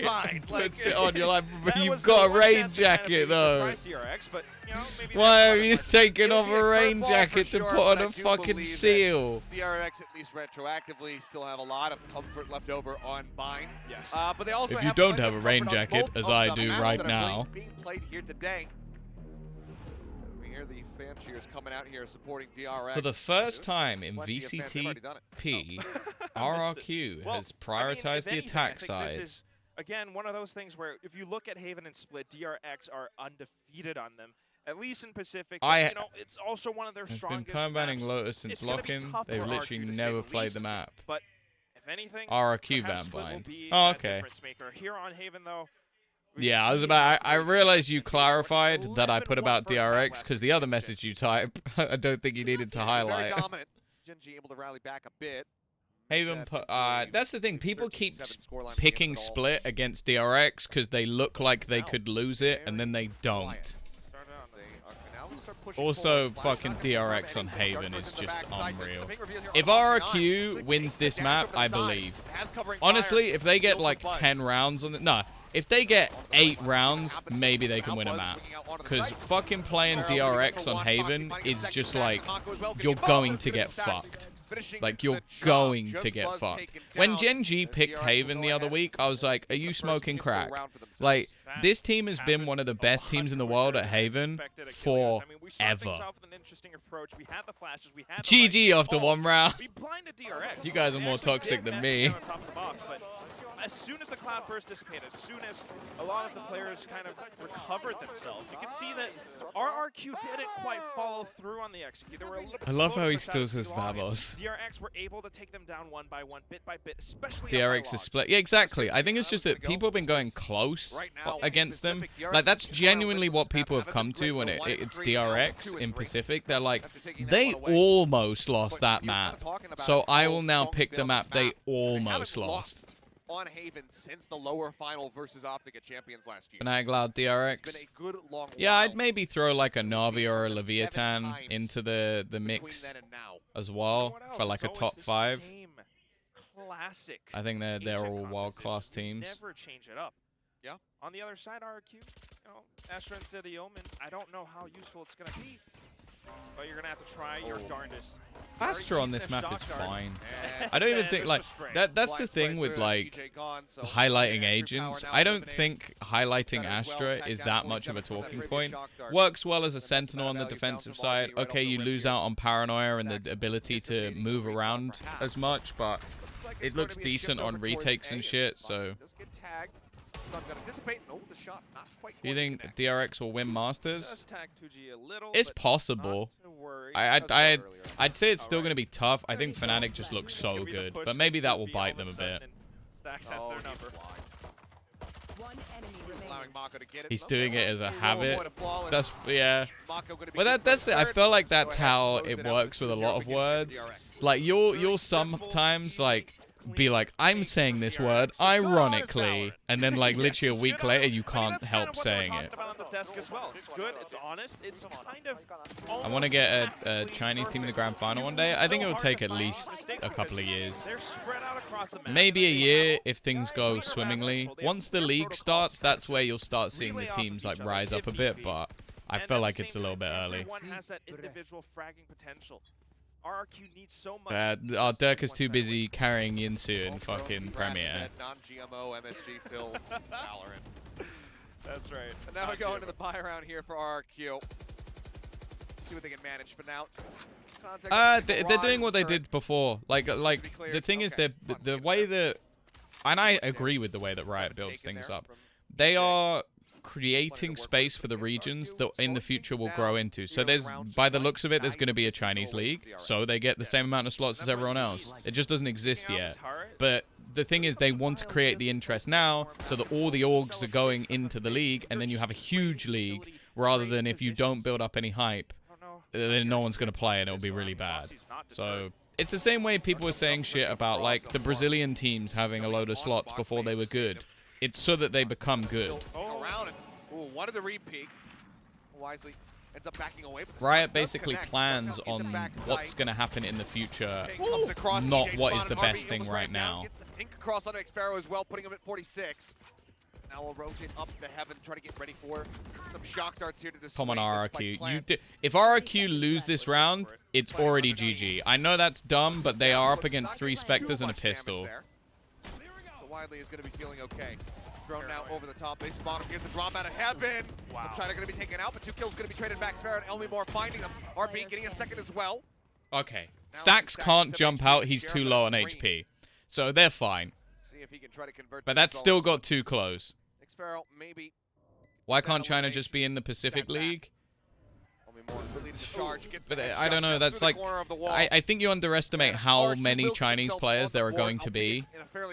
mind. Puts it on. You're like, you've got a rain jacket though. DRX, but, you know, maybe why have you taken off a rain jacket to put on a fucking seal? DRX, at least retroactively, still have a lot of comfort left over on Bind. Yes. But they also If you don't have a rain jacket, as I do right now. Being played here today. We hear the fan cheers coming out here supporting DRX. For the first time in VCTP, RRQ has prioritized the attack side. This is, again, one of those things where if you look at Haven and Split, DRX are undefeated on them. At least in Pacific, you know, it's also one of their strongest It's been permabanning maps. Lotus since lock-in. They've literally never played the map. But if anything, RRQ perhaps ban Split will blind. be Oh, a okay. difference maker. Here on Haven, though, Yeah, I realized you clarified that I put about DRX because the other message you type, I don't think you needed to highlight. Very dominant. Gen G able to rally back a bit. Haven, that's the thing. People keep picking Split against DRX because they look like they could lose it, and then they don't. Also, fucking DRX on Haven is just unreal. If RRQ wins this map, I believe. Honestly, if they get like 10 rounds on it, no. If they get 8 rounds, maybe they can win a map. Because fucking playing DRX on Haven is just like, you're going to get fucked. Like, you're going to get fucked. When Gen G picked Haven the other week, I was like, are you smoking crack? Like, this team has been one of the best teams in the world at Haven forever. GG after 1 round. You guys are more toxic than me. As soon as the cloud burst dissipated, as soon as a lot of the players kind of recovered themselves, you can see that RRQ didn't quite follow through on the execute. They were a little bit I love slow how to he press still out says too long, and Vamos. DRX were able to take them down one by one, bit by bit, especially DRX is split. Yeah, exactly. I think it's just that people have been going close against them. Like, that's genuinely what people have come to when it's DRX in Pacific. They're like, they almost lost that map. So I will now pick the map they almost lost. On Haven since the lower final versus Optic at Champions last year. Fnatic Loud DRX. Yeah, I'd maybe throw like a Navi or a Leviathan into the mix as well for like a top 5. I think they're all world-class teams. Never change it up. Yeah. On the other side, RRQ, you know, Astra instead of the Omen. I don't know how useful it's gonna be, but you're gonna have to try your darndest. Astra on this map is fine. I don't even think, like, that's the thing with, like, highlighting agents. I don't think highlighting Astra is that much of a talking point. Works well as a sentinel on the defensive side. Okay, you lose out on paranoia and the ability to move around as much, but it looks decent on retakes and shit, so... Do you think DRX will win Masters? It's possible. I'd say it's still going to be tough. I think Fnatic just looks so good, but maybe that will bite them a bit. He's doing it as a habit. That's, yeah. Well, that's it. I feel like that's how it works with a lot of words. Like, you'll sometimes, like, be like, I'm saying this word ironically, and then like literally a week later you can't help saying it. I want to get a Chinese team in the grand final one day. I think it will take at least a couple of years. Maybe a year if things go swimmingly. Once the league starts, that's where you'll start seeing the teams like rise up a bit, but I feel like it's a little bit early. RRQ needs so much. Dirk is too busy carrying Yinsu in fucking Premier. Non-GMO MSG Phil Valorant. That's right. And now we go into the buy round here for RRQ. See what they can manage for now. They're doing what they did before. Like the thing is, the way that, and I agree with the way that Riot builds things up. They are creating space for the regions that in the future will grow into. So there's, by the looks of it, there's going to be a Chinese league, so they get the same amount of slots as everyone else. It just doesn't exist yet. But the thing is, they want to create the interest now so that all the orgs are going into the league, and then you have a huge league, rather than if you don't build up any hype, then no one's going to play and it'll be really bad. So it's the same way people were saying shit about like the Brazilian teams having a load of slots before they were good. It's so that they become good. Wanted to re-peek. Wisely ends up backing away. Riot basically plans on what's going to happen in the future, not what is the best thing right now. Gets the tink across on Xparrow as well, putting him at 46. Now we'll rotate up to heaven, try to get ready for some shock darts here to dissuade. Come on, the spike RRQ. plan. If RRQ lose this round, it's already GG. I know that's dumb, but they are up against 3 Spectres and a pistol. So Widely is going to be feeling okay. Thrown now over the top. They spawn him. Here's the drop out of heaven. Wow. China going to be taken out, but 2 kills going to be traded back. Sparrow and Elmimore finding them. RB getting a second as well. Okay. Stacks can't jump out. He's too low on HP. So they're fine. See if he can try to convert. But that's still got too close. Sparrow maybe. Why can't China just be in the Pacific League? But I don't know. That's like, I think you underestimate how many Chinese players there are going to be.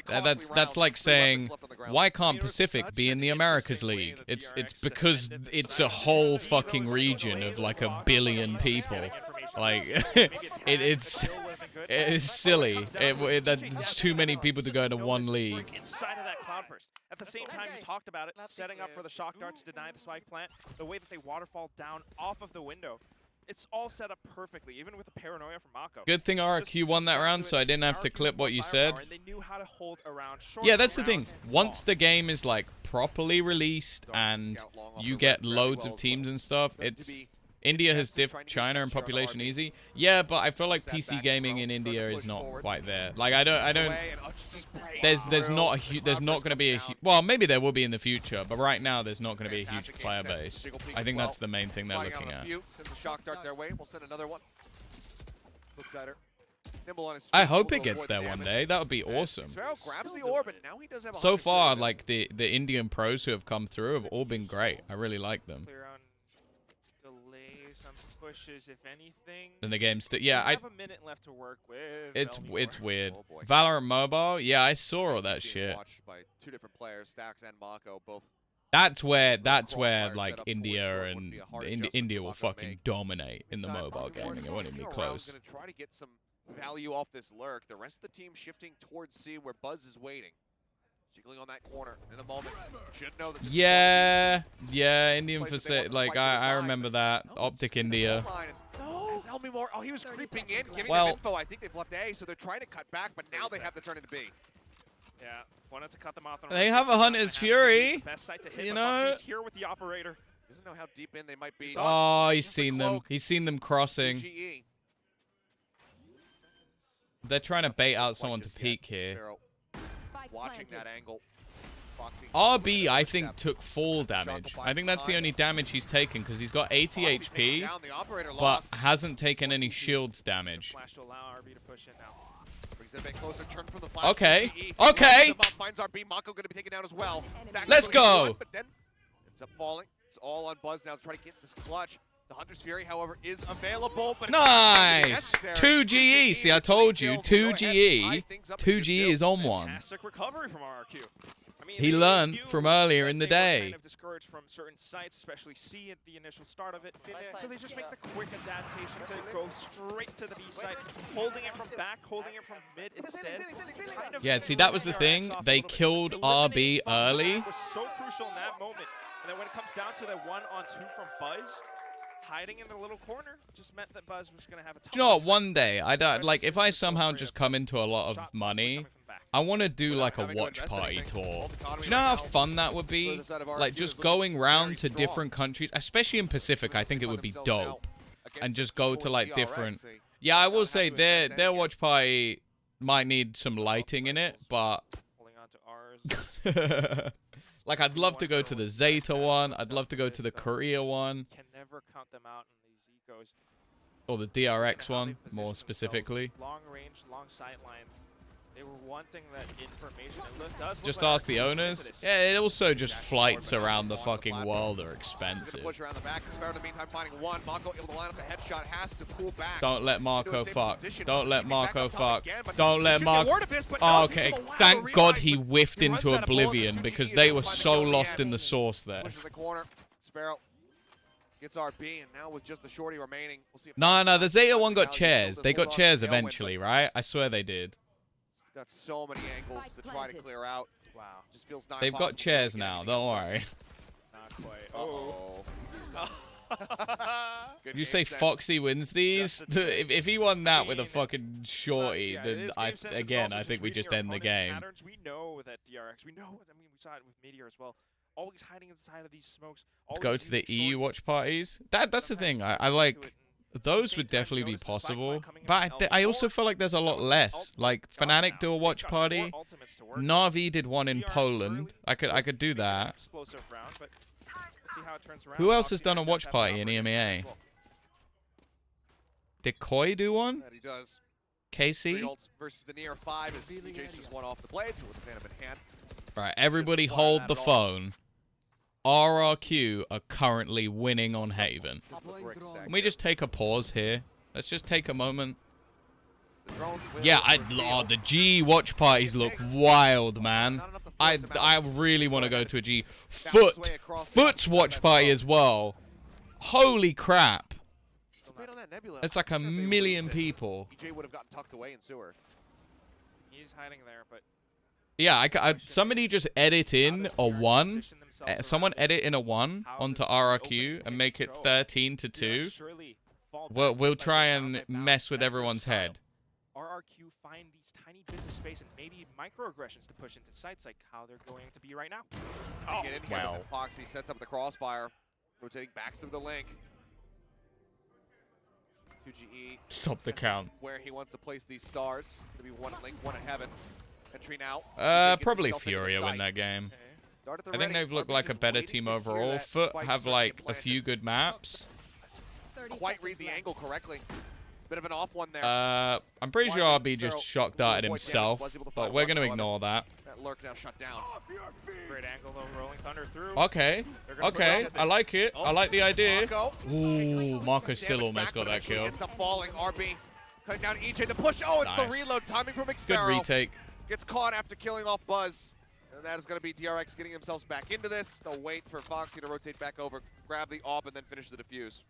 That's like saying, why can't Pacific be in the Americas League? It's because it's a whole fucking region of like 1 billion people. Like, it's silly. There's too many people to go into one league. Inside of that cloud burst. At the same time, you talked about it, setting up for the shock darts to deny the spike plant, the way that they waterfall down off of the window. It's all set up perfectly, even with the paranoia from Mako. Good thing RRQ won that round, so I didn't have to clip what you said. Yeah, that's the thing. Once the game is like properly released and you get loads of teams and stuff, it's... India has diffed China in population easy. Yeah, but I feel like PC gaming in India is not quite there. Like I don't. There's not going to be a well, maybe there will be in the future, but right now there's not going to be a huge player base. I think that's the main thing they're looking at. I hope it gets there one day. That would be awesome. So far, like the Indian pros who have come through have all been great. I really like them. Pushes, if anything. And the game's still, yeah, I have a minute left to work with. It's weird. Valorant Mobile, yeah, I saw all that shit. By 2 different players, Stacks and Mako, both. That's where like India and India will fucking dominate in the mobile gaming. It won't even be close. Going to try to get some value off this lurk. The rest of the team shifting towards C, where Buzz is waiting. Jiggling on that corner in a moment. Should know that yeah, Indian facade. Like I remember that. Optic India. Oh, he was creeping in, giving them info. I think they've left A, so they're trying to cut back, but now they have to turn into B. Yeah, wanted to cut them off. They have a Hunter's Fury. You know. He's here with the operator. Doesn't know how deep in they might be. Oh, he's seen them. He's seen them crossing. They're trying to bait out someone to peek here. Watching that angle. RB, I think, took fall damage. I think that's the only damage he's taken because he's got 80 HP, but hasn't taken any shields damage. Okay. Okay. Let's go. Ends up falling. It's all on Buzz now to try to get this clutch. The Hunter's Fury, however, is available, but nice! 2 GE. See, I told you, 2 GE. 2 GE is on one. Fantastic recovery from RRQ. I mean, he learned from earlier in the day. Kind of discouraged from certain sites, especially C at the initial start of it. So they just make the quick adaptation to go straight to the B site, holding it from back, holding it from mid instead. Yeah, see, that was the thing. They killed RB early. It was so crucial in that moment. And then when it comes down to the 1-on-2 from Buzz, hiding in the little corner just meant that Buzz was going to have a tough you know what, one day, like, if I somehow just come into a lot of money, I want to do, like, a watch party tour. Do you know how fun that would be? Like, just going round to different countries, especially in Pacific, I think it would be dope. And just go to, like, different... Yeah, I will say, their watch party might need some lighting in it, but... Like, I'd love to go to the Zeta one. I'd love to go to the Korea one. Can never count them out in these ecos. Or the DRX one, more specifically. Long range, long sight lines. They were wanting that information. It does just ask the owners. Yeah, it also just flights around the fucking world are expensive. Don't let Marco fuck. Don't let Marco fuck. Don't let Marco... Oh, okay, thank God he whiffed into oblivion because they were so lost in the sauce there. Gets RB, and now with just the shorty remaining, we'll see. No, the Zeta one got chairs. They got chairs eventually, right? I swear they did. Got so many angles to try to clear out. Wow. Just feels not They've got chairs now, don't worry. Not quite. Uh-oh. Good You game say sense. Foxy wins these? if he won that with a fucking shorty, Yeah, it then is I game sense. It's again also I think we reading just your end the opponent's game. patterns. We know that DRX. We know. I mean, we saw it with Meteor as well. Always hiding inside of these smokes. Go always to the using EU short watch parties. That's the thing. sometimes I into like. it, and Those same would time, definitely be notice the sideline possible, coming in but from I also L4. feel like there's a lot That was less. ultimate Like gone Fnatic now. do a They've watch got party. 4 ultimates to work. Navi did one in DRX Poland. early. I could do Maybe an that. explosive round, but we'll see how it turns around. Who else has Foxy done a does watch have party in an operator EMEA? as well. Did Koi do one? That he does. KC? Ults versus the near 5 as EJ's just one off the blade with the Phantom in hand. Right, everybody require hold that the at all. phone. RRQ are currently winning on Haven. Just the brick stack Can we here. just take a pause here? Let's just take a moment. The drone will Yeah, reveal. the G watch parties look wild, man. Not enough to I force him out. really want to go to a G. Found his way Foot's across the opposite watch side of party that as well. Holy crap. So wait on that Nebula. It's like a I'm not sure if they million released it. people. EJ would have gotten tucked away in sewer. He's hiding there, but Yeah, somebody just edit in a 1. Someone edit in a 1 onto RRQ and make it 13-2. We'll try and mess with everyone's head. RRQ find these tiny bits of space and maybe microaggressions to push into sites like how they're going to be right now. Oh, get in here, wow. but then Foxy sets up the crossfire, rotating back through the link. 2GE. Stop the sets count. Where he wants to place these stars. Gonna be one at link, one at heaven. Entry now. Probably Furia win that game. Dart at the I think ready. they've looked RB like a just better waiting team to hear overall. that Foot spike have start like getting a planted. few good maps. Quite read the angle correctly. Bit of an off one there. I'm pretty sure Wide RB just Sparrow shock will darted avoid damage, himself, was able to but find we're one, gonna however. ignore that. That lurk now shut down. Great angle though, rolling thunder through. Okay, They're gonna okay, put I like it. I like the idea. Marco. Ooh, Marco still Damage almost back, got but that eventually kill. Ends up falling. RB cutting down EJ. The push. Oh, it's the Nice. reload. Timing from Good Sparrow. retake. Gets caught after killing off Buzz. And that is going to be DRX getting themselves back into this. They'll wait for Foxy to rotate back over, grab the AWP, and then finish the defuse.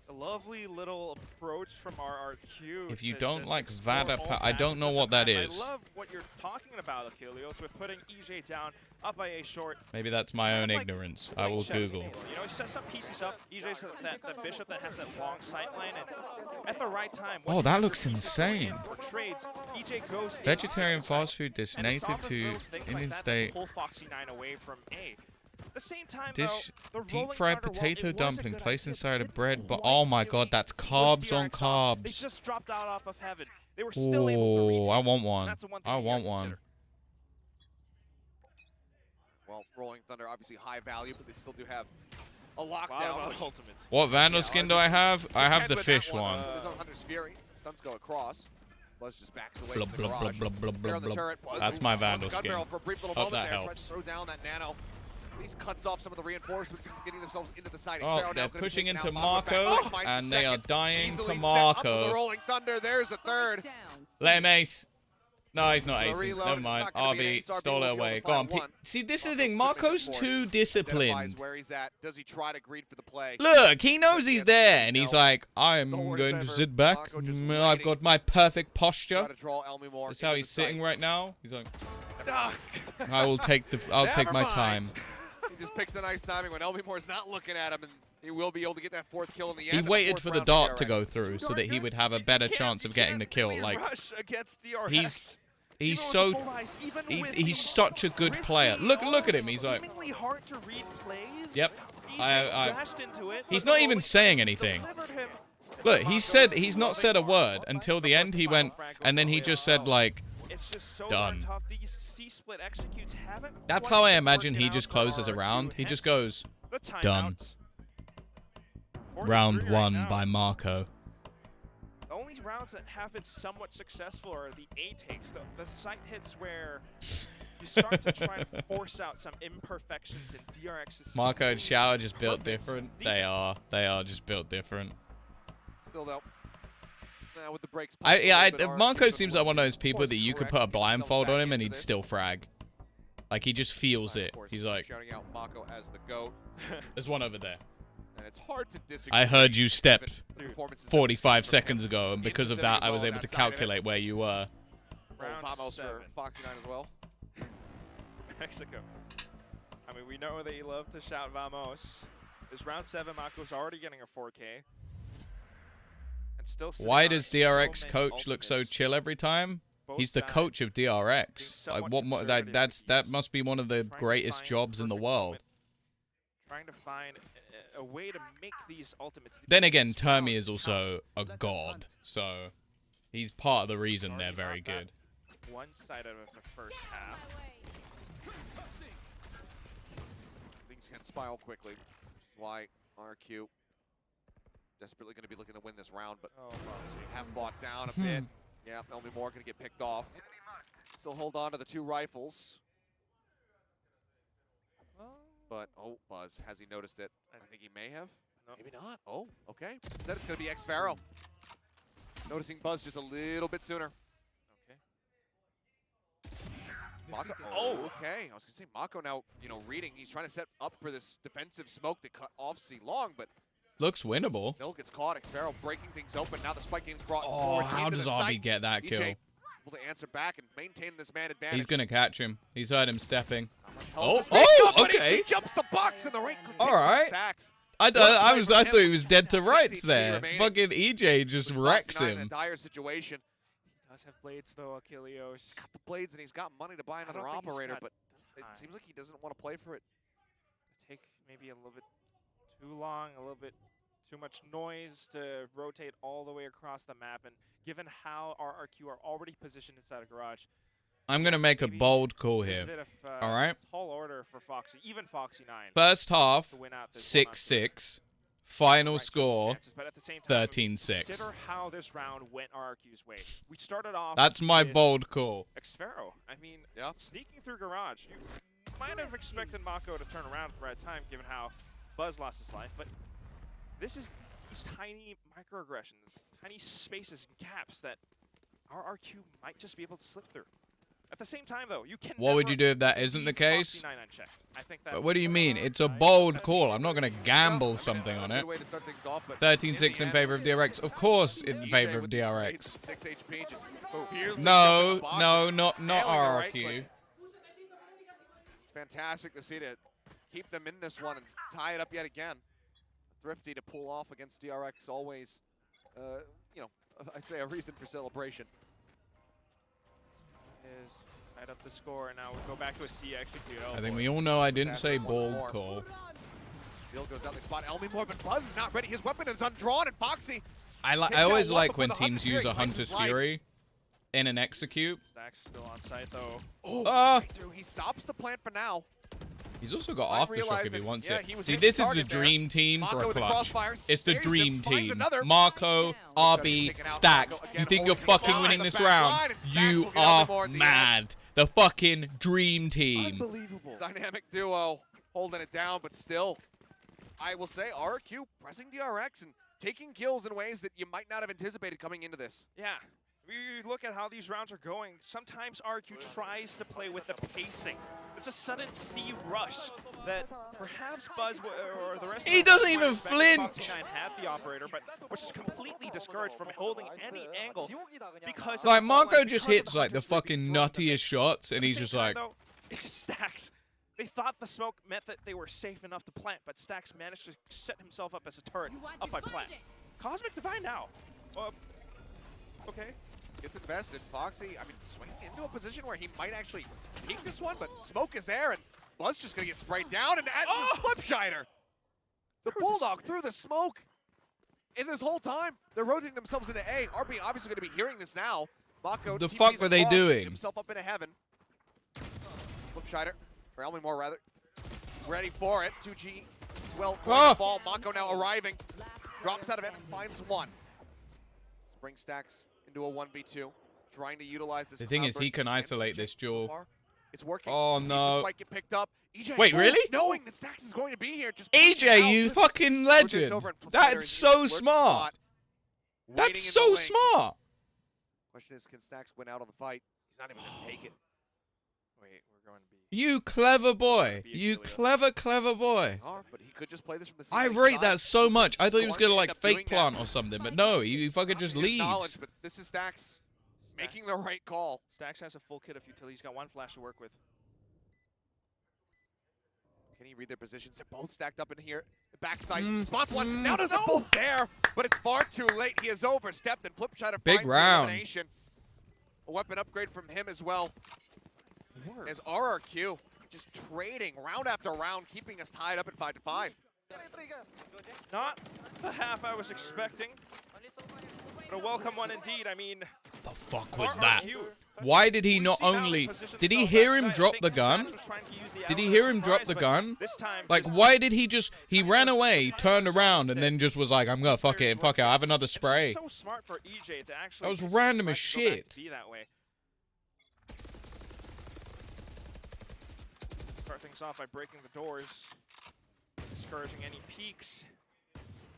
A lovely little approach from RRQ. If you to don't just like explore Vada all I don't facets know of what the that map. is. I love what you're talking about, Achilles, with putting EJ down, up by a short. Maybe that's my own ignorance. I will Google. You know, he sets some pieces up. EJ's that bishop that has that long sight line, and at the right time. Oh, that looks insane. Trades, EJ goes in Vegetarian on the side, fast food dish and it's native often to those things Indian like that that state. pull Foxy 9 away from A. At the same time, Dish though, the deep rolling fried thunder, while potato it was a dumpling good placed idea, inside a didn't bread, but quite oh my really god, that's push carbs on DRX off. They carbs. just dropped out off of heaven. They were still able to retake. Oh, I want one. That's the one thing I you want gotta one. consider. Well, Rolling Thunder, obviously high value, but they still do have a A lot lockdown. of ultimates. What Vandal Yeah, skin do I have? I have the with that fish one. With his own Hunter's Fury. Stuns go across. Buzz just backs away Blub, from the blub, garage. blub, blub, There blub, on the blub. turret. Buzz That's who my was on Vandal the gun skin. barrel for a brief little Hope moment that there. helps. Tries to throw down that nano. At least cuts off some of the reinforcements and getting themselves into the side. Oh, Sparrow now they're gonna be pushing taken into out. Marco Marco, back, finds and the they are second. dying Easily to set up with the Marco. Rolling Thunder. There's a third. Let him ace. No, he's not The acing. reload, Never it's mind. not gonna be an RB ace. RB stole will it be able away. to Go on. find one. See, this is the Marco's thing. moving Marco's forward. too Identifies disciplined. where he's at. Does he try to greed for the play? Look, he knows he's Yes, there, and he's no. like, I'm Stalwart going as to ever. sit back. Marco just I've waiting. got my perfect Try posture. to draw Elmy more. That's how into he's the site. sitting right now. He's like, Ah. I will take I'll take Never my mind. time. He just picks the nice timing when Elby Moore's not looking at him, and he will be able to get that fourth kill in the end. He and a waited fourth for the round dart to DRX. go through so that he would have a better chance of getting the kill. Really Like, rush against DRX. he's Even with so the full eyes, even with he's the such a good risky, player. Look at him. He's like, seemingly hard to read plays. Yep. EJ I dashed into it, he's but not the even rolling saying thunder anything. delivered him. Look, Marco's he's not loving said a Marco. word until the end. He went, and then he just said like, It's just so done. darn tough. These C-split executes haven't that's quite how I been imagine working he out just for closes a RRQ, round. He just hence goes, the timeout. done. 43 round right one now. by Marco. The only rounds that have been somewhat successful are the A takes, the site hits where you start to try to force out some imperfections in DRX's. Marco and Xiao are just built perfect different. defense. They are just built different. Still though. Now with the breaks. Marco seems like one of those people that you could put a blindfold on him and he'd still frag. Like he just feels it. He's like, shouting out Mako as the GOAT, there's one over there. and it's hard to disagree. I heard you step given the performances that 45 we've seen seconds from him ago, and in because of Pacific that, I as was well able as to outside of it. calculate where you were. Round Vamos for 7. Foxy 9 as well. Mexico. I mean, we know that you love to shout vamos. This round 7, Mako's already getting a 4K. And still Why does so DRX many coach look so ultimates. chill every time? Both He's the sides coach of DRX. being Like, somewhat what? conservative. That must be one of the Trying to greatest find jobs in the perfect world. moment, trying to find a way to make these ultimates. Then again, these rounds Termi is count. also a god, so he's part of the reason they're very good. One side of the first half. Things can spiral quickly, which is why RRQ desperately going to be looking to win this round, but Oh, Foxy. have bought down a bit. Yeah, Elmi Moore going to get picked off. Still hold on to the 2 rifles. But, oh, Buzz, has he noticed it? I think he may have. No. Maybe not. Oh, okay. Instead, it's going to be X-Pharaoh. Noticing Buzz just a little bit sooner. Okay. Mako. Oh. Okay. I was going to say, Mako now, reading. He's trying to set up for this defensive smoke to cut off C long, but Looks winnable. Still gets caught. X-Pharaoh breaking things open. Now the spike getting brought Oh, forward. how into does the RB site. get that kill? EJ able to answer back and maintain this man advantage. He's gonna catch him. He's heard him stepping. Oh, okay. He jumps the box in the right. All right. Stacks. I thought he was dead to rights 6 HP there. remaining. Fucking EJ just Puts wrecks Foxy9 in a him. dire situation. He does have blades though, Achilleos. He's got the blades and he's got money to buy another don't think he's operator, got but the it time. seems like he doesn't want to play for it. Take maybe a little bit too long, a little bit too much noise to rotate all the way across the map. And given how RRQ are already positioned inside a garage, I'm gonna make a maybe bold call there's here. a bit of, All right. tall order for Foxy, even Foxy9. First half, to win out this 6-6. Final Right, score, chances, but at the same time, 13-6. Consider how this round went RRQ's way. We started off. That's my with bold call. X-Pharaoh. I mean, Yeah. sneaking through garage. You might have expected Mako to turn around at the right time, given how Buzz lost his life. But this is these tiny microaggressions, tiny spaces and gaps that RRQ might just be able to slip through. At the same time, though, you can. What would never you do if that isn't the leave case? Foxy9 unchecked. I think But that's what do you mean? It's a bold call. I'm not gonna gamble Yeah, something on a it. good way to start things off, but 13-6 in the favor end, of DRX. Of course, in EJ favor of with his blades DRX. and 6 HP just fiercely No, jumping the box. no, not Nailing the right RRQ. click. Fantastic to see to keep them in this one and tie it up yet again. Thrifty to pull off against DRX, always, I'd say a reason for celebration. is tied up the score, and now we go back to a C execute. Oh, I think boy. we all know I didn't say Fantastic once bold more. call. Field goes out, they spot Elmi Moore, but Buzz is not ready. His weapon is undrawn, and Foxy I takes always out one like when before the teams Hunter's use a Fury claims Hunter's his life. Fury in an execute. Stack's still on site, though. Oh, Ah. straight through. He stops the plant for now. He's also got I Aftershock realize if he that, wants yeah, it. he was See, hitting this is the target there. dream team Mako for a with the clutch. crossfire, It's the stares dream him, finds team. another. Marco, RB, Taken out. Stacks. Mako You again think you're holding the fucking ball winning at the this back round? line, and Stacks You will get Elmi Moore are in the mad. end. The fucking dream team. Unbelievable. Dynamic duo holding it down, but still, I will say RRQ pressing DRX and taking kills in ways that you might not have anticipated coming into this. Yeah. We look at how these rounds are going. Sometimes RQ tries to play with the pacing. It's a sudden C rush that perhaps Buzz or the rest of He the doesn't players even back in flinch. Foxy9 had the operator, but which is completely discouraged from holding any angle because of Like, the Marco line, just because hits of like the Hunter's Fury fucking being thrown at them. nuttiest shots, At and the he's same just time, like, though, it's just Stacks. They thought the smoke meant that they were safe enough to plant, but Stacks managed to set himself up as a turret up by plant. Cosmic Divine now. Okay. Gets invested. Foxy, swinging into a position where he might actually peek this one, but smoke is there, and Buzz just gonna get sprayed down, and adds a slip shider. The Bulldog through the smoke. In this whole time, they're rotating themselves into A. RB obviously gonna be hearing this now. Mako The TPs fuck were they across, gets doing? himself up into heaven. Flip shider, or Elmi Moore rather. Ready for it. 2G, well, Ah! ball. Mako now arriving. Drops out of it, finds one. Spring Stacks into a 1v2, trying to utilize this. The thing is, he cloudburst can against isolate EJ this so duel. far. It's working. Oh, Sees no. the spike get picked up. EJ, Wait, really? knowing that Stacks is going to be here, just pushes EJ, out. you fucking Rotates legend. over and Flip Shider That's is so used. Lurk smart. spot, waiting That's in the so lane. smart. Question is, can Stacks win out on the fight? He's not even going to take it. Wait, we're going to be. You clever boy. Be You Achilleos. clever boy. But he could just play this from the I side. rate that so Looks much. like I thought he was going gonna to like end up doing fake that. plant or something, but no, he fucking just His knowledge, leaves. but this is Stacks making the right call. Stacks has a full kit of utility. He's got one flash to work with. Can he read their positions? They're both stacked up in here. The backside spots one. Now does a both there, but it's far too late. He has overstepped, and Flipshider Big finds round. the elimination. A weapon upgrade from him as well. As RRQ just trading round after round, keeping us tied up at 5-5. Not the half I was expecting, but a welcome one indeed. I mean, The fuck was that? RRQ, Why did he not we've seen how only... they position Did he themselves hear him outside. I drop think the gun? Snaps was trying to use the Did he element hear of him drop surprise, the but gun? This time, Like, just why did he just... He ran away, turned around, and then just was like, I'm gonna fuck it, I'll have another It's spray. so smart for EJ to actually. That was use random the as spike to go back shit. to be that way. Start things off by breaking the doors, discouraging any peeks.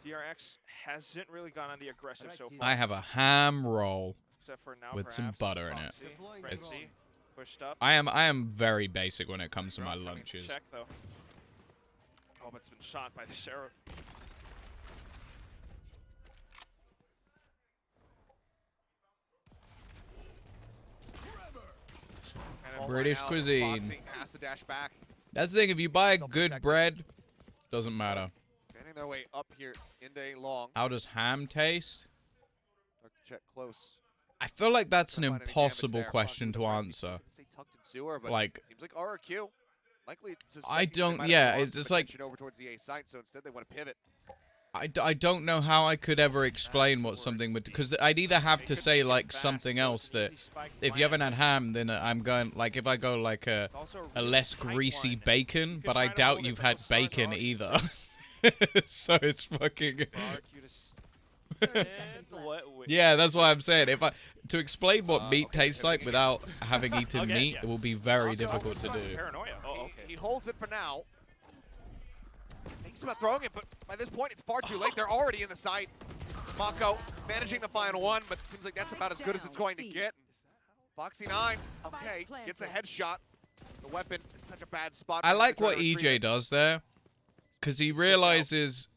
DRX hasn't really gone on the aggressive so far. I have a ham roll. Except for now, with some perhaps. butter in it. Foxy, Frenzy, pushed up. I am very basic when it comes to my Drone coming to lunches. check, though. Oh, but it's been shot by the sheriff. All British line out. cuisine. Foxy has to dash back. That's the thing, if you buy good Self-protected. bread, doesn't matter. Fanning their way up here into a long. How does ham taste? Look to check close. I feel like that's an Trying to find any damage impossible there. question Foxy to with the frenzy. answer. Gonna say tucked in sewer, but Like, seems like RRQ. Likely I suspecting they don't- might have yeah, lost it's some just like- attention over towards the A site, so instead they want to pivot. I don't know how I could ever explain what something would... Because I'd either have to say, like, something else that... If you haven't had ham, then I'm going... Like, if I go, like, a less greasy bacon, but I doubt you've had bacon either. So it's fucking... Yeah, that's what I'm saying. If to explain what meat tastes like without having eaten meat, it will be very difficult to do. Paranoia. Oh, okay. He holds it for now. Thinks about throwing it, but by this point, it's far too late. They're already in the site. Mako managing the final one, but it seems like that's about as good as it's going to get. Foxy 9, okay, gets a headshot. The weapon in such a bad spot. I like what Trying to retrieve EJ it. does there, because he realizes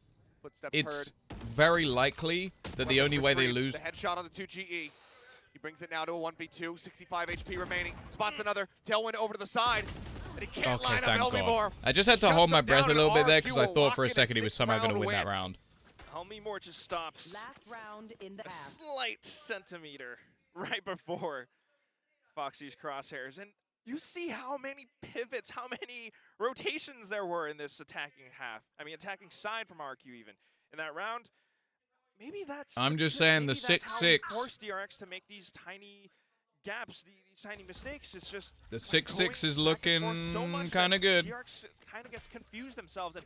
Footsteps it's heard. very likely that the Weapon only way they retrieved. lose... The headshot on the 2GE. He brings it now to a 1v2, 65 HP remaining. Spots another tailwind over to the side. And he can't Okay, line thank up God. Elmore. I just had to Shuts hold my him breath down, a little and bit there, RRQ because I will thought for lock a in second he was somehow going to six-round win that win. round. Helmy Moore just stops Last round in the a half. slight centimeter right before Foxy's crosshairs. And you see how many pivots, how many rotations there were in this attacking half. I mean, attacking side from RQ even. In that round, maybe that's... I'm just saying the maybe that's how we 6-6. force DRX to make these tiny gaps, these tiny mistakes. It's just... The by 6-6 going is back and looking forth so much kind of that good. DRX kind of gets confused themselves. And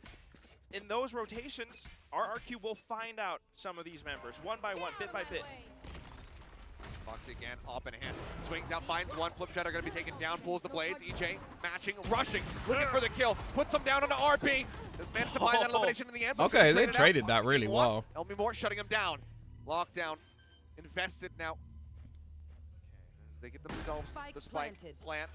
in those rotations, RRQ will find out some of these members, one by one, bit by bit. Foxy again, up in hand. Swings out, finds one. Flipshider going to be taken down, pulls the blades. EJ matching, rushing, looking for the kill. Puts him down onto RP. Has managed to find that elimination in the end. but Okay, he's they out. traded that Foxy really getting one. well. Helmy Moore shutting him down. Lockdown. Invested now. As they get themselves Spike the spike planted. plant.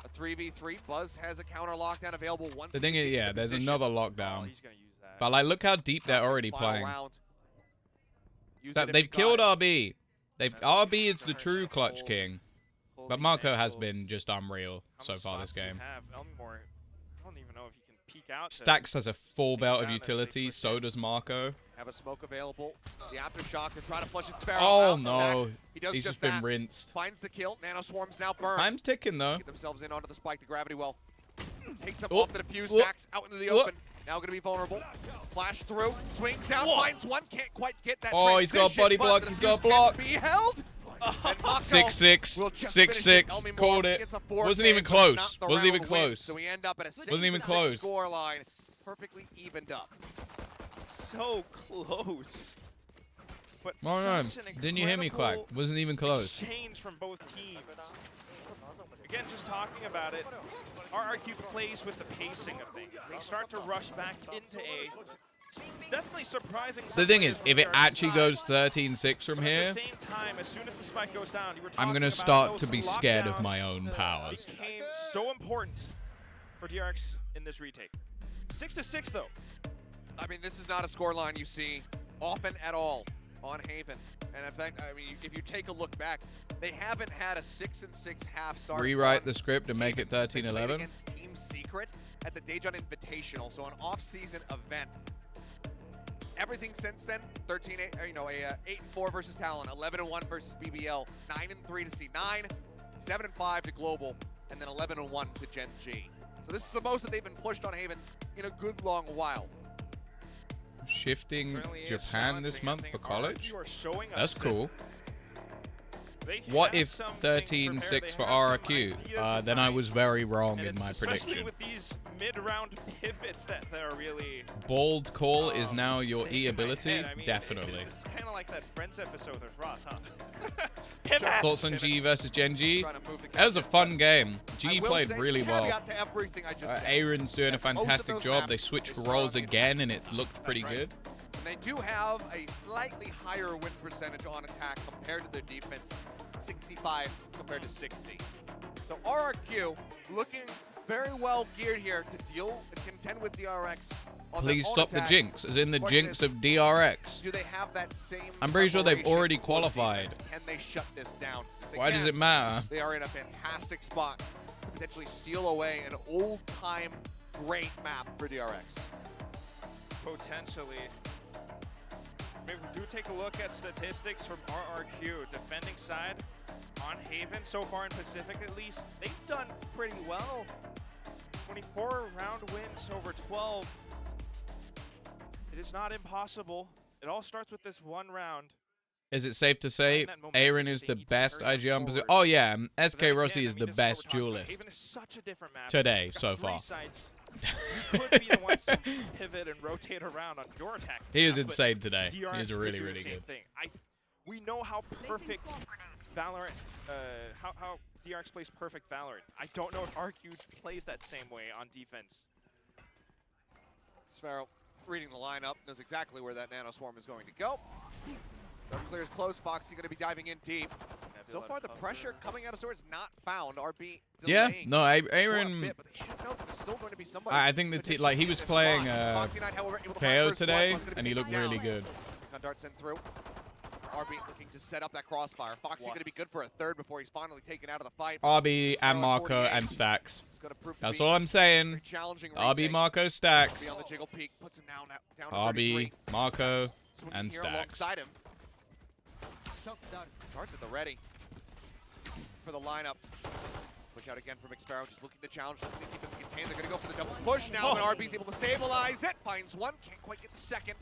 A 3v3. Buzz has a counter lockdown available once The thing he is, gets yeah, into there's position. another Oh, lockdown. he's going to use that. But like, look how deep they're already Final playing. round. Use it That if they've you got killed it. RB. RB is the true clutch king, Pull but these Marco has angles. been just unreal How so many far this spots do you game. have? Elmore, I don't even know if he can peek out. to Stacks has a full take belt down of as they utility, push so in. does Marco. Have a smoke available. The aftershock to try to flush its barrel Oh out. no, Stacks. He does he's just just been that. rinsed. Finds the kill. Nano swarms now burned. Time's ticking though. Get themselves in onto the spike, the gravity well. Takes them Oh, off the defuse. oh, Stacks out into the oh. open. Now going to be vulnerable. Flash through. Swings out. Whoa. Finds one. Can't quite get that. Oh, he's got a transition, body but block, the he's got a defuse block. can't Be held. And Mako 6-6, will just finish it. 6-6, Elmy called Moore it. gets a 4K, Wasn't even but close. not the Wasn't even round win. close. So we end up at a Wasn't even 6-6 close. score line, perfectly evened up. So close. But Oh no, such an didn't you hear me quack? incredible Wasn't even close. exchange from both teams. Again, just talking about it, RRQ plays with the pacing of things. They start to rush back into A. Definitely surprising. The thing is, if it From actually side. goes 13-6 from But here, at the same time, as soon as the spike goes down, you were I'm talking gonna about start those to be scared of lockdowns my own powers. became so important for DRX in this retake. 6-6 though. I mean, this is not a score line you see often at all on Haven. And in fact, I mean, if you take a look back, they haven't had a 6-6 half start. Rewrite on the script and make it Haven since they played 13-11. Against Team Secret at the Daejeon Invitational, so an off-season event. Everything since then, 13-8, or, you know, a 8-4 versus Talon, 11-1 versus BBL, 9-3 to C9, 7-5 to Global, and then 11-1 to Gen G. So this is the most that they've been pushed on Haven in a good long while. Shifting Japan this month for college? That's cool. They What have if something 13-6 prepared. for They have some RRQ? ideas Then in I mind. was very wrong And in my it's especially prediction. with these mid-round pivots that they're really Bold call is now your staying E in my ability? head. I mean, Definitely. It's kind of like that Friends episode with Ross, huh? Pivots! Thoughts on G versus Gen G? Trying to move the That was a captain, fun game. but G I will played say, really well. caveat to everything I just said. Aaron's doing a That most of fantastic those job. maps, They switched they roles start on again, and it looked pretty right. good. And they do have a slightly higher win percentage on attack compared to their defense, 65 compared to 60. So RRQ looking very well geared here to deal and contend with DRX on their Please own stop the attack. jinx, as in the Question jinx is, of DRX. Do they have that same I'm pretty sure they've preparation already for qualified. defense? Can they shut this down? If they Why does can, it matter? They are in a fantastic spot to potentially steal away an old-time great map for DRX. Potentially. Maybe we do take a look at statistics from RRQ. Defending side on Haven, so far in Pacific at least, they've done pretty well. 24 round wins over 12. It is not impossible. It all starts with this one round. Is it safe to say that momentum Aaron that is they the need to best carry IG them on position? forward. Oh yeah, But SK then Rossi again, is I mean, the this is what best we're talking about. duelist Haven is such a different map. today You've got so three far. sides. You could be the ones to pivot and rotate around on your attack. He is map, but insane today. DRX He's could really, do the really same good. thing. We know how perfect Valorant, how DRX plays perfect Valorant. I don't know if RQ plays that same way on defense. Sparrow reading the lineup, knows exactly where that Nano Swarm is going to go. Dark clear is close, Foxy going to be diving in deep. So far the pressure coming out of Swords not found. RB Yeah, delaying no, for a Aaron. bit, but they should know that there's still going to be somebody I think the like he was potentially playing in this spot. Foxy Knight, however, able to find KO first blood, today, Buzz gonna be and he taken looked really down. good. Gun darts in through. RB looking to set up that crossfire. Foxy going to be good for a third before he's finally taken out of the fight. RB and Sparrow at Marco 48. and Stacks. It's gonna prove to That's be all I'm a saying. challenging RB, retake. Marco, Stacks. Be on the jiggle peak, puts him down to RB, 33. Marco, Swinging and here Stacks. alongside him. Darts at the ready for the lineup. Push out again from Sparrow, just looking to challenge, looking to keep him contained. They're going to go for the double push now, and RB's able to stabilize it. Finds one, can't quite get the second,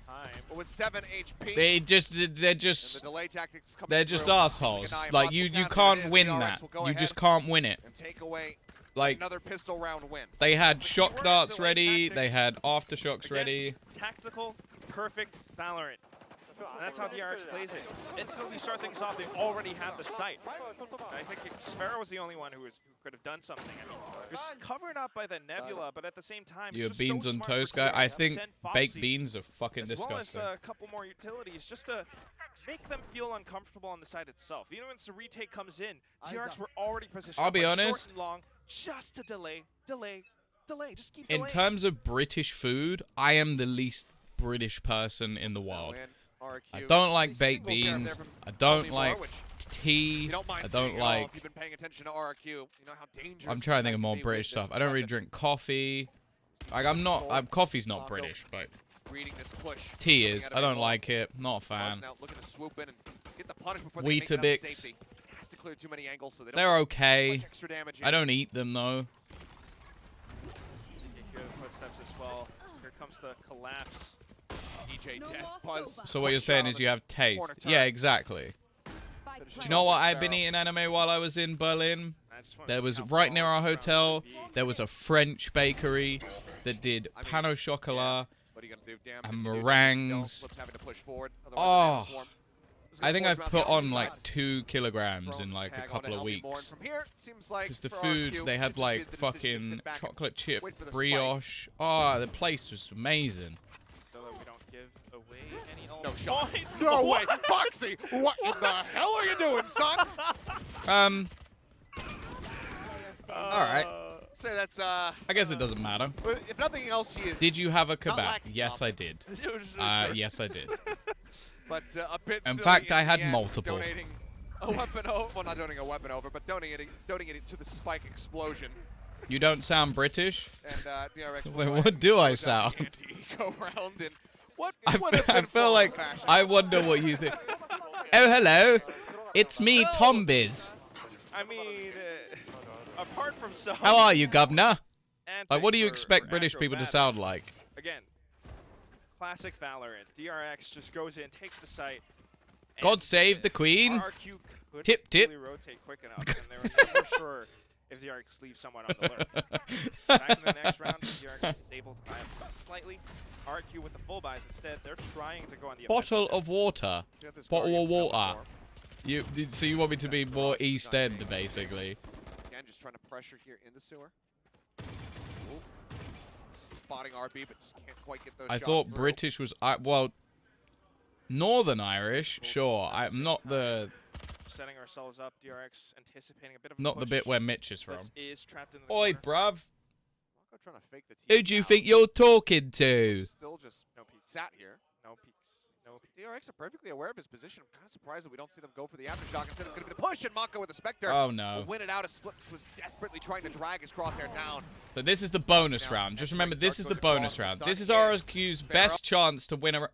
but with 7 HP. They're and the just delay tactics coming they're just through. assholes. Keeping an eye on Like possible you pass, can't there it win is. that. DRX will go You ahead just can't win it. and take away Like another pistol round win. they had The shock keyword, darts delay ready. tactics. They had aftershocks Again, ready. Tactical, perfect Valorant. And that's how DRX plays it. Instantly start things off, they already have the sight. And I think Sparrow was the only one who could have done something. I mean, it's covered up by the Nebula, but at the same time, You it's have just beans so on smart for toast, guy. Clear I to think send baked Foxy, beans are fucking as well as disgusting. a couple more utilities, just to make them feel uncomfortable on the side itself. Even once the retake comes in, DRX were already positioned. I'll be short honest. and long, just to delay. Just keep In delaying. terms of British food, I am the least British person in the world. RQ. I don't like baked Single share beans. there from I don't Tommy like Moore, which tea. you don't mind I seeing don't at all like. if you've been paying attention to RQ. You know how dangerous I'm trying to think it of can more be with British this stuff. I don't really weapon. drink coffee. Like I'm not. Coffee's not British, but Reading this push. tea Coming is. out of I don't angle. like it. Not a Buzz fan. now looking to swoop in and get the punish before they make it out to Weetabix. safety. Has to clear too many angles so they don't They're get okay. much extra damage. I don't eat them though. Good footsteps as well. Here comes the collapse. EJ dead. Buzz. So what you're saying is you have taste. Corner turn. Yeah, exactly. Do you know what I've been eating anime while I was in Berlin? I just wanna There see was how right near far our this round hotel. can be. There was a French bakery that did I mean, pain au chocolat. What are you gonna do? Damn. and if you do, meringues. Flip's having to push forward. Oh, Otherwise, I think I've I've put on like 2 kilograms Thrown in like a tag on couple it, of I'll be more. And weeks. From here, it seems like Because the for food, RQ, they it had just be like the decision to fucking sit back and chocolate chip wait for the spike. brioche. Oh, the place was amazing. So that we don't give away any No shot. points. No way. Foxy, what in the hell are you doing, son? Alright. So that's, I guess it doesn't matter. if nothing else, he is. Did you have a kebab? lacking Yes, I did. confidence. Yes, I did. But a bit In silly fact, I the had end, multiple. Donating a weapon over, well, not donating a weapon over, but donating it to the spike explosion. You don't sound British. And DRX will Wait, try what and do I go down sound? the anti-eco round and what I would have feel, I been feel like flawless fashion. I wonder what you think. Oh, hello. It's me, Tombizz. I mean, apart from some. How are you, governor? Like, what do you antics expect or British people to acrobatics, sound like? Again, classic Valorant. DRX just goes in, takes the site. God save the queen. RRQ couldn't Tip, tip. really rotate quick enough, and they were never sure if DRX leaves someone on the lurk. Back in the next round, DRX is able to buy up slightly. RRQ with the full buys instead. They're trying to go on the Bottle offensive. of water. Got this Bottle Guardian of coming water. for him. So you want me to be more East End, basically? Again, just trying to pressure here in the sewer. Ooh. Spotting RB, but just can't quite get those I shots thought through. British was well, Northern Irish. Sure, At the I'm same not time, the setting ourselves up. DRX anticipating a bit of a not the push. bit where Mitch is from. Blitz is trapped in the Oi, corner. bruv. Mako trying to fake the team Who do you down. think you're talking to? Still just No peeks. sat here. No peeks. No peeks. DRX are perfectly aware of his position. I'm kind of surprised that we don't see them go for the aftershock. Instead, it's going to be the push, and Mako with the Spectre Oh will no. win it out as Flips was desperately trying to drag his crosshair down. But this is the bonus Now, round. Just entering remember, this Dark is the goes bonus across, round. the This is stun RRQ's is best chance to win a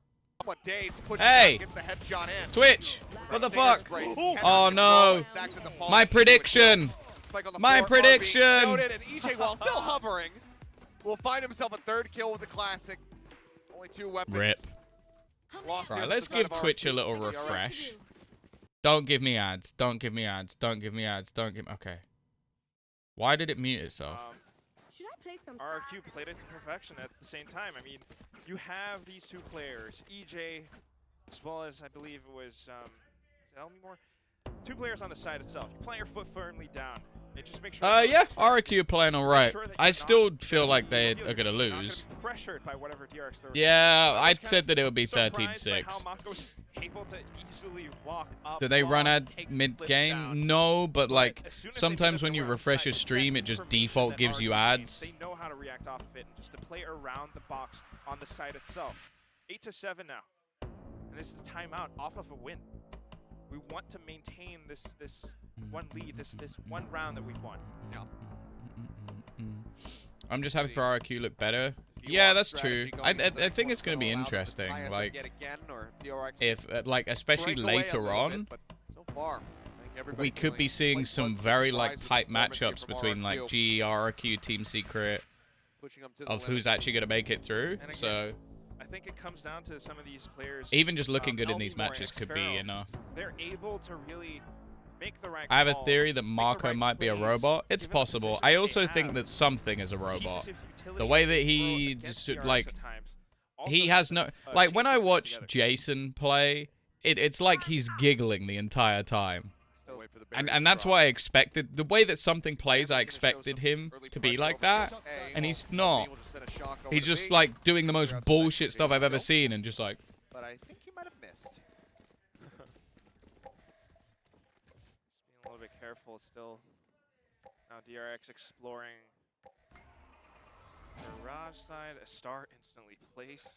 But Daze pushes Hey! down, gets the headshot in. Twitch. What the Stinger fuck? sprays, Oh, cannot no. control it, stacks at the palm, My into it. prediction. Spike on the My floor, RB prediction. noted, and EJ, while still hovering, will find himself a third kill with the classic. Only 2 weapons. Rip. Lost here Right, on let's the side give of Twitch a RRQ. little DRX. refresh. Don't give me ads. Don't give me ads. Don't give me ads. Don't give me... Okay. Why did it mute itself? Should I play some RRQ played it to perfection at the same time. I mean, you have these two players, EJ, as well as I believe it was, is it Elmore? 2 players on the side itself. You plant your foot firmly down. And just make sure. Yeah, RRQ are playing alright. Sure that I you're still not- feel like they you're are gonna not gonna lose. be pressured by whatever DRX throws. Yeah, I was I kind said of that it would be surprised by 13-6. how Mako's able to easily walk up. Do they run block, ad take mid flips game? down. No, but like As soon as they sometimes pivot when you around refresh side, your stream, it that just information default that gives you RRQ ads. They know how to react off of it and just to play around the box on the side itself. 8-7 now, and this is the timeout off of a win. We want to maintain this one lead, this one round that we've won. Yeah. I'm just happy for RRQ look better. You Yeah, want that's true. strategy I going into the next think one it's gonna be allow them to interesting. tie us up Like yet again, or DRX if like especially break away a later little on. bit, but so far, I think We everybody could be feeling seeing quite some pleasantly very like surprised with tight the performance here matchups from between like RRQ, G, RRQ, Team Secret pushing them to the of limit. who's actually gonna make it through. And again, So I think it comes down to some of these players. even just looking good in Elmore these and matches could be Xfero, enough. They're able to really make the right I have a calls, theory that make the Marco right might be a plays, robot. It's given the possible. position I they also think have. that something is a He's robot. just a utility The way that throw he against just, DRX like, at times. Also He has no like when I chasing watch together. Jason play, it's like he's giggling the entire time. Still wait for the And barrier to that's drop. why I expected the way that something plays. I Gonna show expected some him early to be pressure like over that, to A. and he's Well, not. B will just send a shock over He's to just B. like doing the most Figure out some bullshit extra stuff I've ever skill. seen, and just like But I think he might have missed. Just being a little bit careful still. Now DRX exploring garage side. A star instantly placed.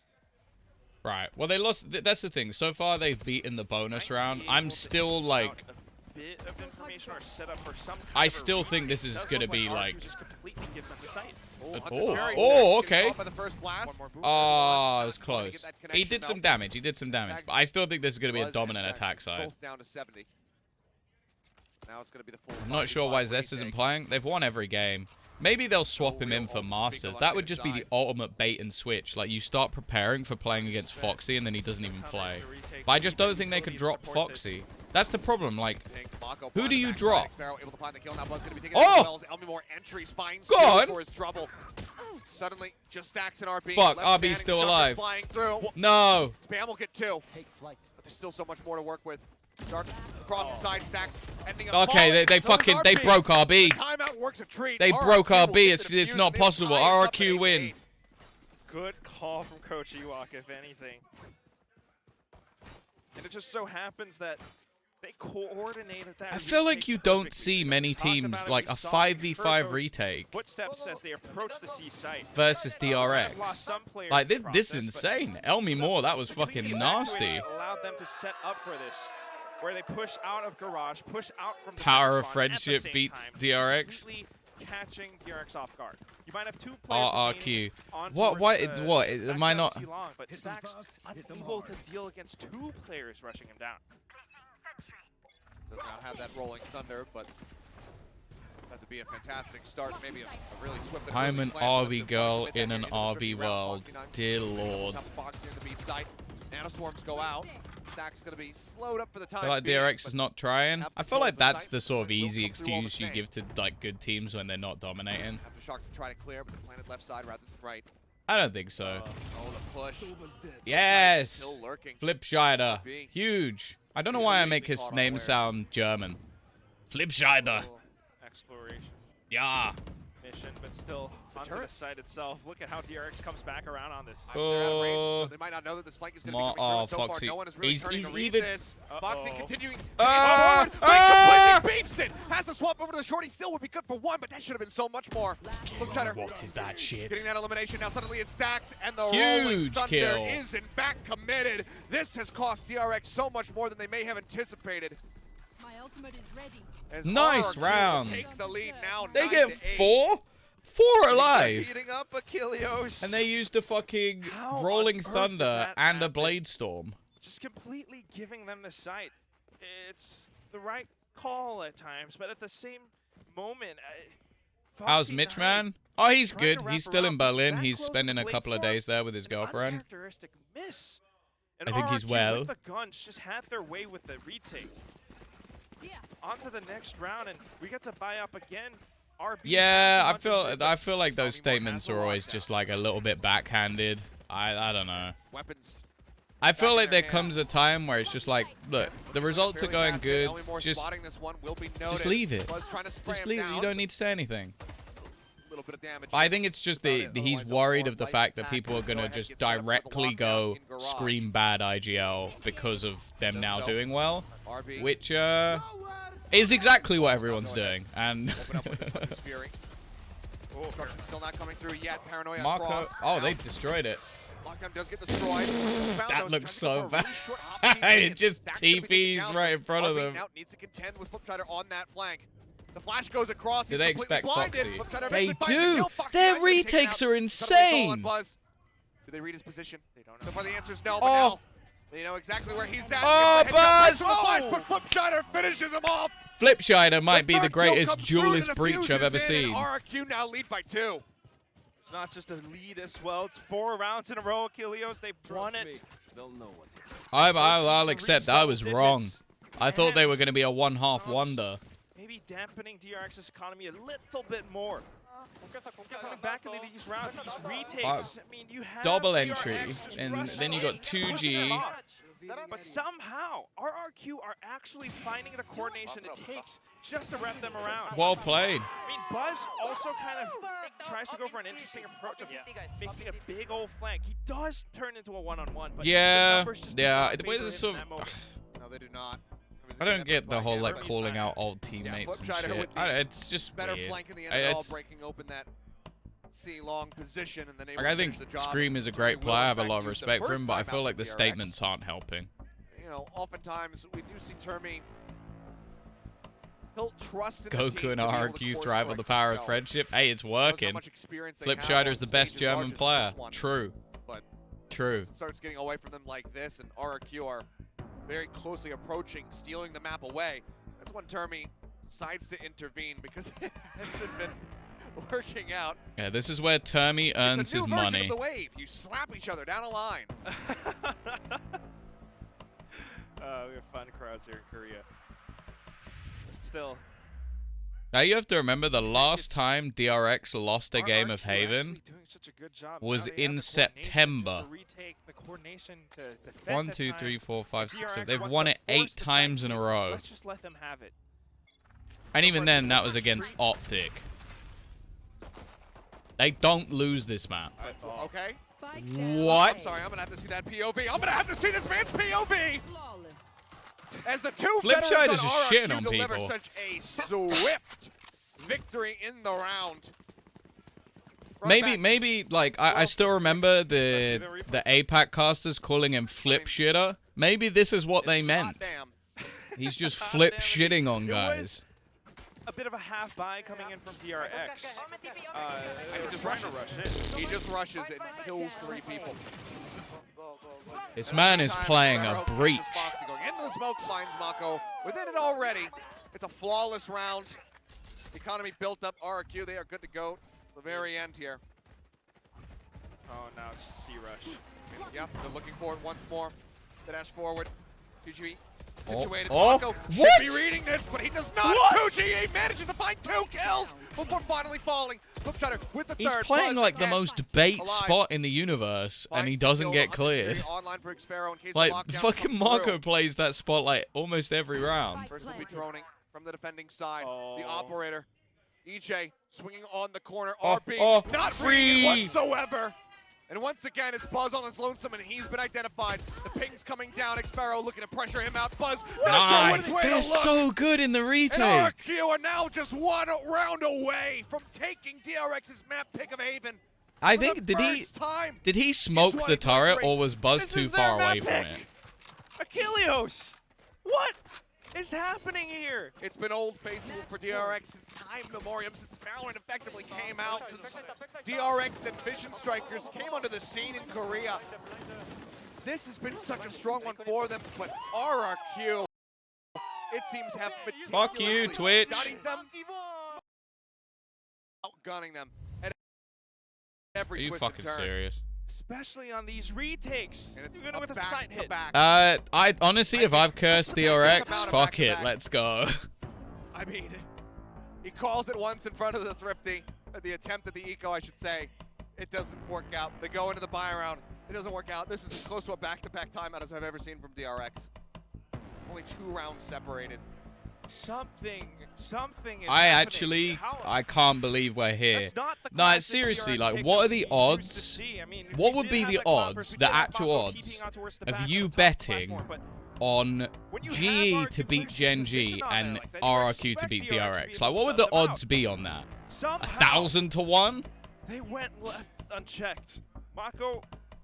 right. Well, they lost. That's the thing. So far, they've beaten the bonus Might round. be I'm able to still eke like. out a bit of information or set up for some kind I of a still think retake. this is Does gonna look be RRQ like. just completely gives them the sight. Hunter's very Oh, sick, getting okay. caught by the first blast. One more boost. Oh, it was Not quite to get close. that He connection, did some though. damage. He did some damage. But I still think this is going to be a Buzz dominant and attack Saxon side. both down to 70. Now it's going to be the full I'm not sure why 5v5 Zest isn't retake. playing. They've won every game. Maybe they'll swap him real in for ults to speak Masters. of That on would either just be the side. ultimate bait and switch. Like, you start preparing for playing against Respect. Foxy, and then he doesn't even Covers play. the retake. But I just don't Even think they could utilities drop support this. Foxy. That's the problem. Like, Pink, Mako Who behind do the you backside, drop? Xfero able to find the kill. Now Buzz going to be taking Oh! out the wells. Elmore entries, finds Go two on. for his trouble. Suddenly, just stacks an RB. Fuck, left RB's standing, still Jumpers alive. Flying through. no. Spam will get 2. But there's still so much more to work with. Dark across the side stacks, ending up Okay, falling. they So does fucking, they RB. broke RB. Timeout works a treat. They RRQ broke will RB. get It's the it's defuse not and they possible. tie us up at RRQ win. 8-8. Good call from Coach Ewok, if anything. And it just so happens that they coordinated that. I feel like retake you don't perfectly. see We many talked teams about it, like we a saw it, we 5v5 heard those retake footsteps as they approach the C site. versus We've DRX. lost some players Like, in the this is process, but insane. Elmi Moore, that was completely fucking evacuating nasty. allowed them to set up for this, where they push out of garage, push out from the Power center of spawn at the friendship same beats time, DRX. completely catching DRX off guard. You might have two players RRQ. on What? towards, What? Am I not? Long, but Stack's unable to deal against two players rushing him down. Does not have that rolling thunder, but that to be a fantastic start. Maybe a really swift. I'm an RB girl in an RB world. Dear Lord. Box near the B site. Nanoswarms go out. Stack's going to be slowed up for the time. I feel like being, DRX is not trying. I feel like that's the sort of Will easy come through all the excuse you same. give to like good teams when they're not dominating. Aftershock to try to clear, but they planted left side rather than right. I don't think so. Oh, the push. Yes! Still lurking. Flipscheider. Huge. I don't know why I make his Caught name unawares. sound German. Flipscheider. Exploration Yeah. mission, but still onto the turret. site itself. Look at how DRX comes back around on this. I mean, they're out of range, so they might not know that this flank is going to be coming through. And so far, Foxy. no one is really He's turning to read even- this. Foxy continuing to Ah! get forward. Flank completely beefs it. Has to swap over to the shorty. Still would be good for one, but that should have been so much more. Flipscheider What is that shit? getting that elimination. Now suddenly it stacks, and the Huge rolling thunder kill. is in fact committed. This has cost DRX so much more than they may have anticipated. My ultimate is ready. As Nice RRQ round. Take the lead now. They 9 get to 8. 4? 4 alive. Beating up Achilleos. And they used a fucking How rolling on earth did thunder that and a happen? blade storm. Just completely giving them the site. It's the right call at times, but at the same moment, How's Foxy Mitch, Knight man? Oh, he's trying to good. wrap He's still in around Berlin. that He's close to spending a blade couple of storm. days there with his An girlfriend. uncharacteristic miss. And I think he's RRQ well. with the guns just had their way with the retake. Yeah. On to the next round, and we get to buy up again. RB Yeah, has the hunter, I but feel like those Sony Moore statements has are the always lockdown. just like a little bit backhanded. I don't know. Weapons. I feel in like their there comes a time where it's just like, look, the results are Fairly going fast, good. Ellie Moore Just spotting this one will be noted. leave it. Buzz trying to spray just him leave it. down. You don't need to say anything. A little bit of damage. I think it's just About the it. he's Otherwise, a worried more of the light fact that attack. people are Go gonna ahead, just get set up for the directly lockdown go in garage. scream bad IGL because of them Does now so. doing well, RB. which is exactly what everyone's Go ahead. doing. And Open up with this Hunter's Fury. Oh, Construction still not coming through yet. Paranoia Marco, across. oh, Now, they destroyed it. Lockdown does get destroyed. Found That those, looks trying to so go for a really bad. short hop It and just Stack's gonna be taken TPs down, right so in front of RB them. now needs to contend with Flipscheider on that flank. The flash goes across. Do He's they completely expect blinded. Foxy? Flipscheider They eventually finds the do. kill. Foxy Their Knight gets taken retakes out. are Suddenly it's all on insane. Buzz. Do they read his position? They don't know. So far the answer is no, but Oh. now they know exactly where he's at. Oh, Gets the headshot right to the Buzz. flash, but Flipscheider finishes him off. Flipscheider might be the third kill greatest comes through duelist and breach I've diffuses ever in, seen. and RRQ now lead by 2. It's not just a lead as well. It's 4 rounds in a row. Achilleos, they've won it. I'll accept I was wrong. Digits. I thought they were going to be a And one-half wonder. Maybe dampening DRX's economy a little bit more. Coming back into these rounds, these retakes. I mean, you have Double DRX entry, just and rushing then you got in, pushing 2G. them off. But somehow, RRQ are actually finding the coordination it takes just to wrap them around. Well played. I mean, Buzz also kind of tries to go for an interesting approach of making a big old flank. He does turn into a one-on-one, but the Yeah, numbers just do yeah. not It favor was him in sort that moment. No, they do not. I don't get the whole like Flipscheider calling out old teammates and Flipscheider shit. with the It's just better weird. flank in the end of it all, It's- breaking open that C-long position, and then able Like, I to finish think the job. Scream is a He great will, player. I in have a fact, lot of use the respect for first him, but I timeout feel for like the DRX. statements aren't helping. You know, oftentimes we do see Termi. He'll trust in the team Goku and to be able to RRQ course thrive on correct the power of themselves. friendship. Hey, it's Knows how working. much experience they have Flipscheider on is the best stages German larger than player. this one. True. But True. once it starts getting away from them like this, and RRQ are very closely approaching, stealing the map away, that's when Termi decides to intervene because it hasn't been working out. Yeah, this is where Termi earns It's a new his version money. of the wave. You slap each other down a line. We have fun crowds here in Korea. Still, Now you have to remember the last time DRX lost a game of RRQ Haven actually doing such a good job. was Now they have in the coordination September. just to retake the coordination to defend 1, the 2, time. 3, 4, 5, 6, 7. DRX They've wants won to it 8 force the times side in a team. row. Let's just let them have it. And even then, that was against Optic. They don't lose this map. Okay. Spike down. What? I'm sorry, I'm gonna have to see that POV. I'm gonna have to see this man's POV Flawless. as the two Flipshider's veterans just on shitting RRQ on deliver people. such a swift victory in the round. Run Maybe, back. maybe like I still remember the APAC casters calling him flip shitter. Maybe this is what they It's meant. hot damn. He's just God flip damn it. shitting on It was guys. a bit of a half buy coming in from DRX. Just trying to rushes. rush in. He just rushes and kills 3 people. This man is playing a breach. Foxy going into the smoke, finds Mako within it already. It's a flawless round. The economy built up. RRQ, they are good to go. The very end here. Oh, now it's C-Rush. Yep, they're looking for it once more. The dash forward. QG situated. Oh, Mako what? should be reading this, but he does not. What? QG manages to find 2 kills before finally falling. Flipshutter with the He's third. playing Buzz like the again. most bait Alive. spot in the universe, and he doesn't get cleared. Online for Xfero in case Like, the lockdown fucking comes Marco through. plays that spot like almost every round. First will be droning from the defending side. Oh. The operator, EJ, swinging on the corner. Oh, RB, oh, not free. free whatsoever. And once again, it's Buzz on his lonesome, and he's been identified. The ping's coming down. Xfero looking to pressure him out. Buzz, Nice. way to They're look. so good in the And retake. RRQ are now just 1 round away from taking DRX's map pick of Haven. I for think the did he first time. smoke the turret, 2023. or was Buzz This too is far their away map from pick. it? Achilleos! What is happening here? It's been old faithful for DRX since time memoriam, since Valorant effectively came out, since DRX and Vision Strikers came onto the scene in Korea. This has been such a strong one for them, but RRQ, it seems, have Fuck you, meticulously Twitch. studied them, outgunning them at Are every you twisted fucking turn. serious? Especially on these retakes. And it's Even with a back sight to hit. back. I honestly, if I've cursed DRX, About a fuck it, back-to-back. let's go. I mean, he calls it once in front of the Thrifty, or the attempt at the eco, I should say. It doesn't work out. They go into the buy round. It doesn't work out. This is as close to a back-to-back timeout as I've ever seen from DRX. Only 2 rounds separated. Something is I happening. actually, How- I can't believe we're here. That's not the No, classic seriously, DRX like, take what that are the we used to odds? see. I mean, What we would did be have the that cloud odds, burst, we the did have actual Mako odds keeping out towards the of back of you the top betting platform, but on when you GE have to RRQ beat pushing Gen position G on there and like that, you RRQ to expect beat DRX to be DRX? able Like, to what would shut the them out. odds be on that? Somehow 1,000 to 1? they went left unchecked. Mako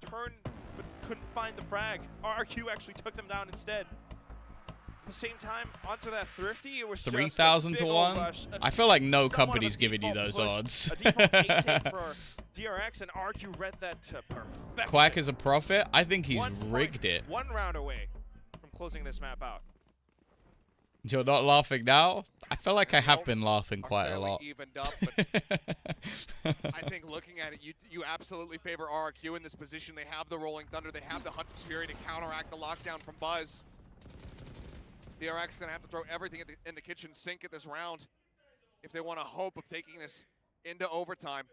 turned but couldn't find the frag. RRQ actually took them down instead. At the same time, onto that Thrifty, it was just a 3,000 big to old 1? rush, I feel like no somewhat of a company's giving you default those push, odds. A default 8 take for DRX, and RQ read that to perfection. Quack is a prophet? I think he's 1 point, rigged it. 1 round away from closing this map out. You're not laughing now? I feel like I have been Results laughing are quite a fairly lot. Evened up, but I think looking at it, you absolutely favor RRQ in this position. They have the Rolling Thunder. They have the Hunter's Fury to counteract the lockdown from Buzz. DRX gonna have to throw everything in the kitchen sink at this round if they want a hope of taking this into overtime.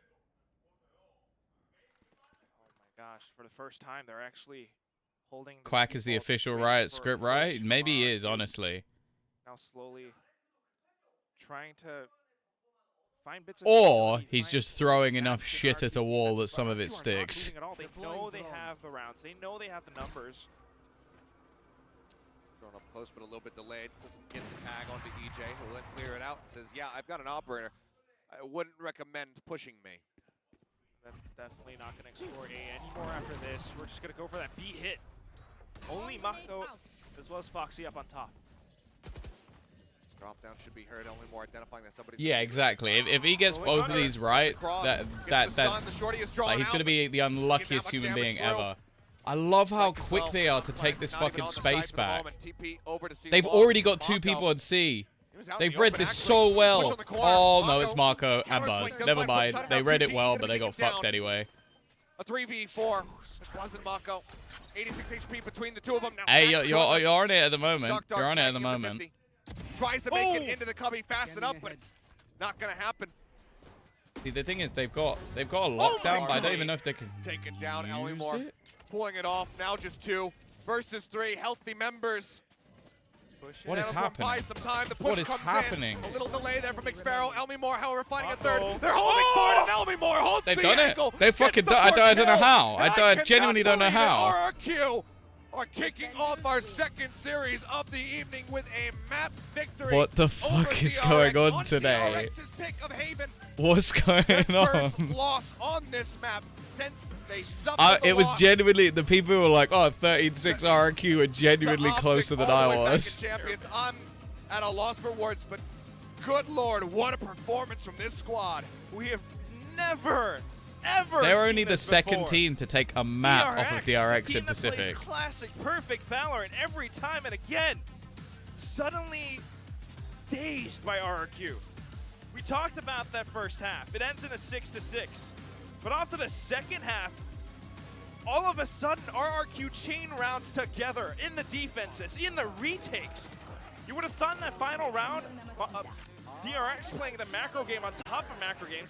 Oh my gosh, for the first time, they're actually holding the Quack is the default official rate Riot for script, push right? from Maybe he RRQ. is, honestly. Now slowly trying to find bits of Or stability, he's find just throwing gaps enough in shit at RRQ's a wall defense, that some but of it RRQ are not sticks. moving at all. They know they have the rounds. They know they have the numbers. Thrown up close, but a little bit delayed. Doesn't get the tag onto EJ, who will then clear it out and says, yeah, I've got an operator. I wouldn't recommend pushing me. That's definitely not going to explore A anymore after this. We're just going to go for that B hit. Only Mako as well as Foxy up on top. Drop down should be heard. Only more identifying that somebody's. Yeah, exactly. If he gets both of these right, that's like, he's gonna be the unluckiest human being ever. I love how quick they are to take this fucking space back. They've already got 2 people on C. They've read this so well. Oh no, it's Marco and Buzz. Never mind. They read it well, but they got fucked anyway. A 3v4. It wasn't Mako. 86 HP between the two of them. Now Hey, back you're to on it at the moment. Shock Dart You're on it at the tagging into moment. 50. Tries to make it Oh! into the cubby fast enough, but it's not gonna happen. See, the thing is, they've got a lockdown, but I don't even know if they can Taken down, use Elmore. it. Pulling it off. Now just 2 versus 3 healthy members. Push it. What is That'll happening? buy some time. The push What is comes happening? In. A little delay there from Xfero. Elmore, however, finding a Uh-oh. third. They're holding for it, and Elmore holds They've the done it. angle. They Gets fucking the done. I first don't know kill, how. and I cannot genuinely don't know believe it. how. RRQ are kicking off our second series of the evening with a map victory. What the over fuck is DRX going on today? DRX's pick of Haven. What's going Their first on? loss on this map since they suffered the It was loss. genuinely, the people who were like, oh, 13-6 RRQ are genuinely The closer optic than all I the way back was. in Champions. I'm at a loss for words, but Good Lord, what a performance from this squad. We have never, ever They're seen only the this second before. team to take a map off of DRX the team in that plays Pacific. classic, perfect Valorant every time and again. Suddenly dazed by RRQ. We talked about that first half. It ends in a 6-6. But after the second half, all of a sudden, RRQ chain rounds together in the defenses, in the retakes. You would have thought in that final round, DRX playing the macro game on top of macro games, they